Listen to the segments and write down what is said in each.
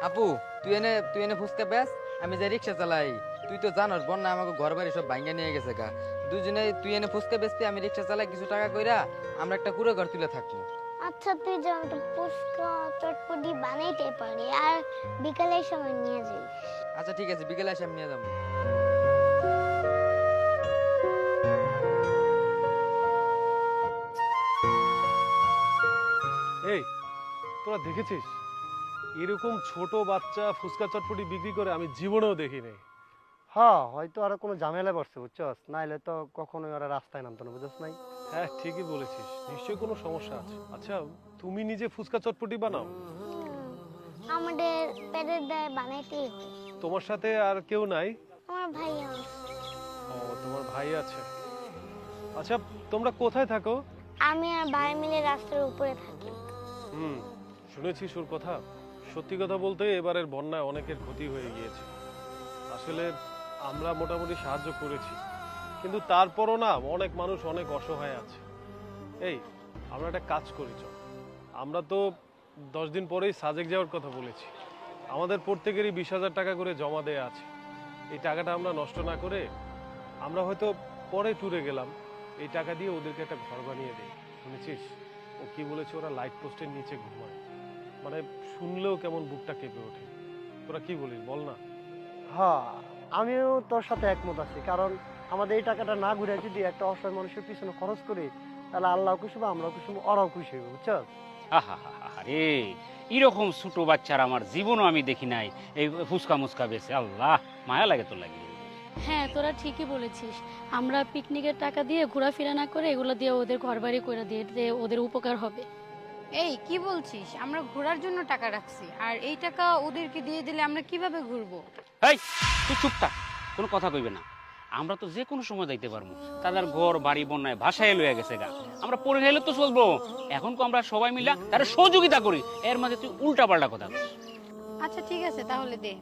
আপু তুই এনে ফুচকা বেচ, আমি যাই রিক্সা চালাই। তুই তো জানোস বন্যা আমাকে ঘর বাড়ি সব ভাঙ্গা নিয়ে গেছে গা। দুজনে তুই এনে ফুচকা বেচবি, আমি রিক্সা চালাই, কিছু টাকা কইরা আমরা একটা কুড়ে ঘর তুলে থাকবো। আচ্ছা তুই যেমন তো ফুচকা চটপটি বানাইতে পারি আর বিকালের সময় নিয়ে যাই। আচ্ছা ঠিক আছে, বিকেলে এসে আমি নিয়ে যাবো। এই তোরা দেখেছিস এরকম ছোট বাচ্চা ফুচকা চটপটি বিক্রি করে আমি জীবনেও দেখিনি। হ্যাঁ, হয়তো আরো কোনো ঝামেলা পড়ছে বুঝছস, নাইলে তো কখনোই ওরা রাস্তায় নামতো না, বুঝছস নাই? হ্যাঁ ঠিকই বলেছিস, নিশ্চয়ই কোনো সমস্যা আছে। আচ্ছা তুমি নিজে ফুচকা চটপটি বানাও? আমাদের পেটের দায়ে বানাইতেই হয়। তোমার সাথে আর কেউ নাই? আমার ভাই আছে। ও তোমার ভাই আছে। আচ্ছা তোমরা কোথায় থাকো? আমি আর ভাই মিলে রাস্তার উপরে থাকি। শুনেছিস ওর কথা? সত্যি কথা বলতে এবারের বন্যায় অনেকের ক্ষতি হয়ে গিয়েছে। আসলে আমরা মোটামুটি সাহায্য করেছি, কিন্তু তারপরও না অনেক মানুষ অনেক অসহায় আছে। এই আমরা একটা কাজ করি, চল আমরা তো 10 দিন পরেই সাজেক যাওয়ার কথা বলেছি। আমাদের প্রত্যেকেরই 20,000 টাকা করে জমা দেয়া আছে। এই টাকাটা আমরা নষ্ট না করে আমরা হয়তো পরে ট্যুরে গেলাম, এই টাকা দিয়ে ওদেরকে একটা ঘর বানিয়ে দেই। শুনেছিস ও কি বলেছে? ওরা লাইট পোস্টের নিচে ঘুমায়। মানে শুনলেও কেমন বুকটা কেঁপে ওঠে। তোরা কি বলিস বল না? হ্যাঁ, আমিও তোর সাথে একমত আছি, কারণ আমাদের এই টাকাটা না ঘুরে যদি একটা অসহায় মানুষের পিছনে খরচ করি, তাহলে আল্লাহ খুশি হবে, আমরাও খুশি হবো, ওরাও খুশি হবে, বুঝছস? আরে এরকম ছোট বাচ্চার আমার জীবনও আমি দেখি নাই এই ফুচকা মুচকা বেছে। আল্লাহ মায়া লাগে তো লাগে। হ্যাঁ তোরা ঠিকই বলেছিস, আমরা পিকনিকের টাকা দিয়ে ঘোরাফেরা না করে এগুলো দিয়ে ওদের ঘরবাড়ি করে দিয়ে ওদের উপকার হবে। এই কি বলছিস? আমরা ঘোরার জন্য টাকা রাখছি, আর এই টাকা ওদেরকে দিয়ে দিলে আমরা কিভাবে ঘুরবো? এই তুই চুপ থাক, কোনো কথা কইবে না। আমরা তো যে কোনো সময় যাইতে পারবো। তাদের ঘর বাড়ি বন্যায় ভাসায় লইয়া গেছে গা, আমরা পড়ে গেলে তো চলবো। এখন তো আমরা সবাই মিলা তার সহযোগিতা করি, এর মাঝে তুই উল্টা পাল্টা কথা বলিস। আচ্ছা ঠিক আছে তাহলে দে।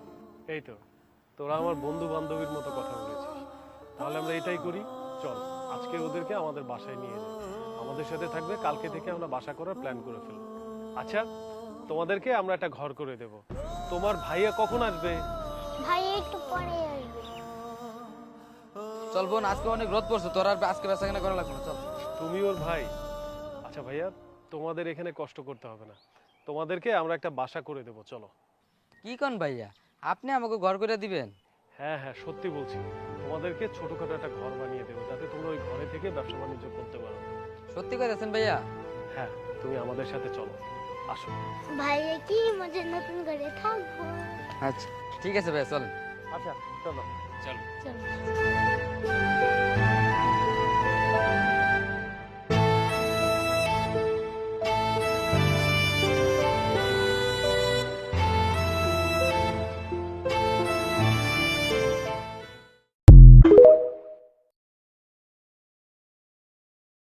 এই তো তোরা আমার বন্ধু বান্ধবীর মতো কথা বলেছিস, তাহলে আমরা এটাই করি। চল আজকে ওদেরকে আমাদের বাসায় নিয়ে যাই, আমাদের সাথে থাকবে। কালকে থেকে আমরা বাসা করার প্ল্যান করে ফেলবো। আচ্ছা তোমাদেরকে আমরা একটা ঘর করে দেব। তোমার ভাইয়া কখন আসবে? ভাই একটু পরে আসবে। চল বোন, আজকে অনেক রোদ পড়ছে, তোর আর আজকে বেচা কেনা করা লাগবে না, চল। তুমি ওর ভাই? আচ্ছা ভাইয়া তোমাদের এখানে কষ্ট করতে হবে না, তোমাদেরকে আমরা একটা বাসা করে দেব, চলো। কি কোন ভাইয়া, আপনি আমাকে ঘর করে দিবেন? হ্যাঁ হ্যাঁ সত্যি বলছি, তোমাদেরকে ছোটখাটো একটা ঘর বানিয়ে দেবো, যাতে তোমরা ওই ঘরে থেকে ব্যবসা বাণিজ্য করতে পারো। সত্যি কইতেছেন ভাইয়া? হ্যাঁ তুমি আমাদের সাথে চলো, আসো। ভাইয়া কি মজা, নতুন করে থাকবো। আচ্ছা ঠিক আছে ভাইয়া, চলেন। আচ্ছা চলো। চলো। চলো।